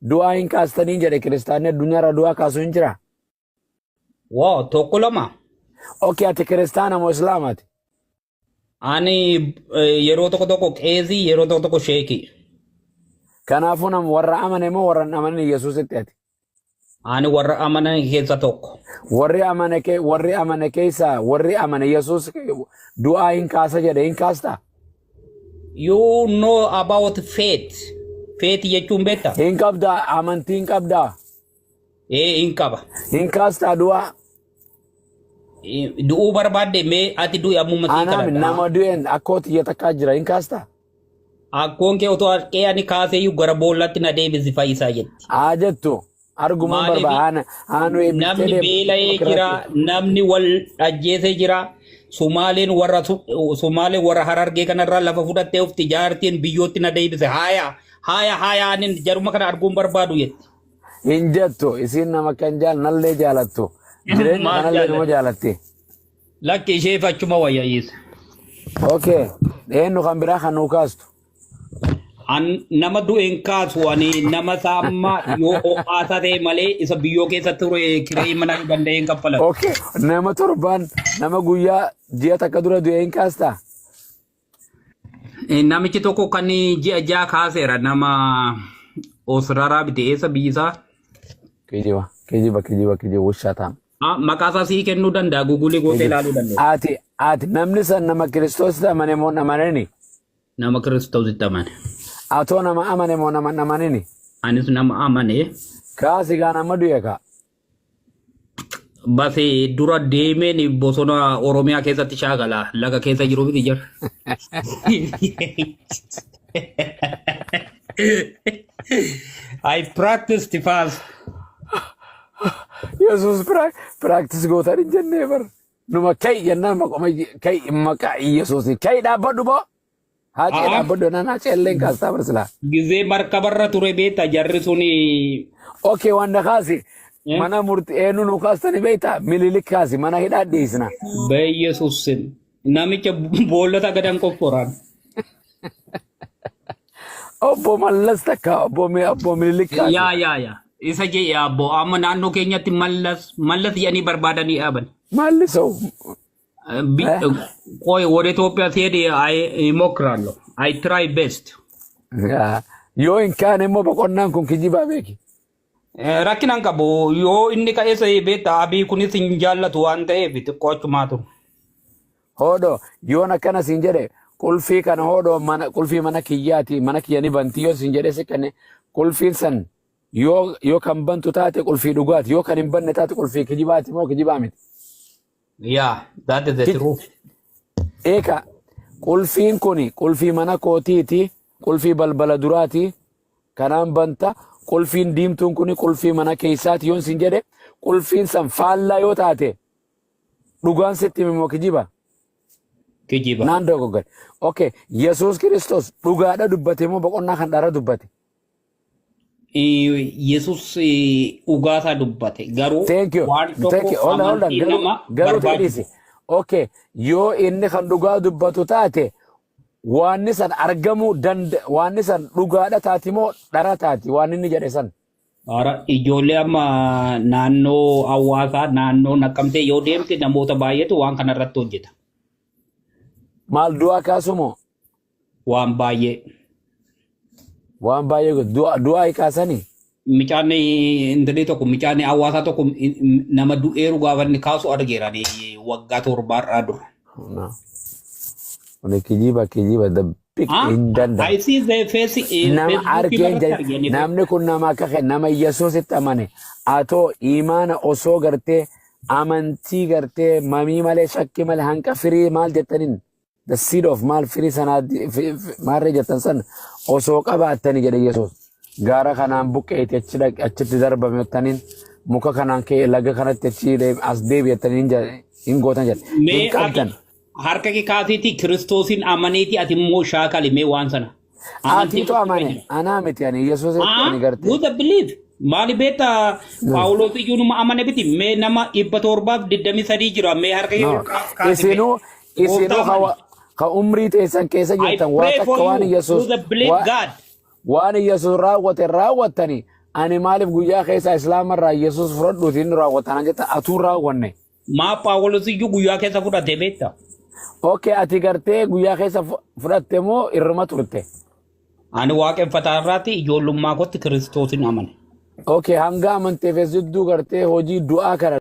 du'a hin kaastanii jedhe kiristaanni addunyaarra du'a kaasuu hin jira. Wow, tokko lama. Okay, ati kiristaana moo islaamaati? Ani yeroo tokko qeezii yeroo tokko sheekii. Kanaafuu nam warra amane moo warra hin amanin Yesuusitti ati? Ani warra amanan keessa tokko. Warri amane keessa warri amane Yesuus du'a hin kaasa jedhe hin kaasta? You know about faith. Faith jechuun beektaa? Hin qabdaa amantii hin qabdaa? Hin qaba. Hin kaastaa du'a? Du'uu barbaadde mee ati du'i ammuma sii kadhadha. Anam nama du'een akkooti takkaa jira hin kaastaa? Akkoon kee otoo harkee ani kaaseeyyuu gara boollatti na deebisi fayyisaa jetti. Jettu argumaan barbaada. Namni beela'ee jira, namni wal ajjeesee jira. Sumaaleen warra Harargee kanarraa lafa fudhattee of tijaartiin biyyootti na deebise. Haaya anin jaruma kana arguun barbaadu jetti. Hin jettu isiin nama kan nallee jaalattu. Jireenya kanallee nama jaalatte. Lakki ishee achuma wayyaa'is. Okay. Eenyu kan biraa kan nuu kaastu? Nama du'een kaasu ani nama saamma yoo haasa ta'e malee isa biyyoo keessatti ture kiree mana danda'een kaffalatu. Okay. Nama torban nama guyyaa ji'a takka dura du'een kaastaa? Namichi tokko kan ji'a kaaseera nama Osraraa bite eessa biyyisaa? Kijiba wushaa ta'a. Maqaasaa sii kennuu danda'a Google gootee ilaaluu danda'a. Ati namni san nama Kiristoositti amane moo amaneni? Nama Kiristoositti amane. Atoo nama amane moo nama amaneni? Anis nama amane. Kaasi gaa nama du'e ka. Base dura deemeen bosona Oromiyaa keessatti shaakala laga keessa jiru miti jira. I practiced fast. Yesus practice gootan hin jennee bar. Numa kay jennaan maqaa Yesuus kay dhaabbadhu moo? Haacee dhaabbadhu naan haaceelleen kaastaa barsilaa. Gizee markabarra ture beektaa jarri suni. Okay wanda kaasi. Mana murtii eenyu nu kaastani beektaa mililik kaasi mana hidhaa dhiisna. Bee Yesuusin namicha boollota gadan qofforaan. Obbo Mallas takka obbo mililik kaasi. Yaa. Isa jee abbo amma naannoo keenyatti mallas jedhanii barbaadanii dhaaban. Mallisoo. Qoy warra Itoophiyaa seede mokraallo. I try best. Yoo hin kaane immoo boqonnaan kun kijibaa beeki. Rakkinaan qabu yoo inni ka'eessa beektaa abii kunis hin jaallatu waan ta'eef xiqqoo achumaa turu. Hoodoo yoon akkana siin jedhe qulfii kana hoodoo qulfii mana kiyyaati mana kiyya ni banti yoo siin jedhe sikkane qulfiin san yoo kan bantu taate qulfii dhugaati yoo kan hin banne taate qulfii kijibaati moo kijibaa miti. Yeah, that is the truth. Eka qulfiin kuni qulfii mana kootiiti qulfii balbala duraati kanaan banta qulfiin diimtuun kuni qulfii mana keessaati yoon siin jedhe qulfiin san faallaa yoo taate dhugaan sitti moo kijiba? Kijiba. Naan dogoggore. Okay, Yesuus Kiristoos dhugaadha dubbate moo boqonnaa kan dhara dubbate? Yesus ugaasaa dubbate garuu waan tokko amantii nama barbaachisa. Okay, yoo inni kan dhugaa dubbatu taate waan san argamuu waan san dhugaadha taati moo dhara taati waan inni jedhe san? Ijoollee amma naannoo hawaasaa naannoo Naqqamtee yoo deemte namoota baay'eetu waan kanarratti hojjeta. Maal du'aa kaasu moo? Waan baay'ee. Waan baay'ee du'aa kaasanii. Micaan intalli tokko micaan hawaasaa tokko nama du'eeru gaafa inni kaasu argeera waggaa torbaarraa dura. Kijiba the big indanda. I see the face. Nama argeen namni kun nama akka nama Yesuusitti amane atoo imaana osoo gartee amantii gartee mamii malee shakki malee hanqa firii maal jettaniin. The seed of mal firii sanaa maarree jettan san osoo qabaattani jedhe Yesuus. Gaara kanaan buqqeeti achitti darbame jettaniin muka kanaan kee laga kanatti achi as deebi'attaniin hin gootan jedhe. Hin qabdan. Harka kee kaasiiti Kiristoosin amaneeti ati immoo shaakali mee waan sana. Atiitu amane anaa miti ani Yesuusitti ani gartee. Who the believe? Maali beektaa Paawuloos iyyuu numa amane biti mee nama 723 jira mee harka kee kaasi. Isinuu ka umrii teessan keessa jirtan waan akka waan Yesuus raawwattanii ani maaliif guyyaa keessa islaamarraa yesus fudhadhuutiin raawwatan jetta atuun raawwanne. Maa Paawulosiyyuu guyyaa keessa fudhate beekta. Okay, ati gartee guyyaa keessa fudhatte moo irruma turte? Ani waaqeffataa irraati ijoollummaa kootti Kiristoosin amane. Okay, hanga amanteef jidduu gartee hojii du'aa kana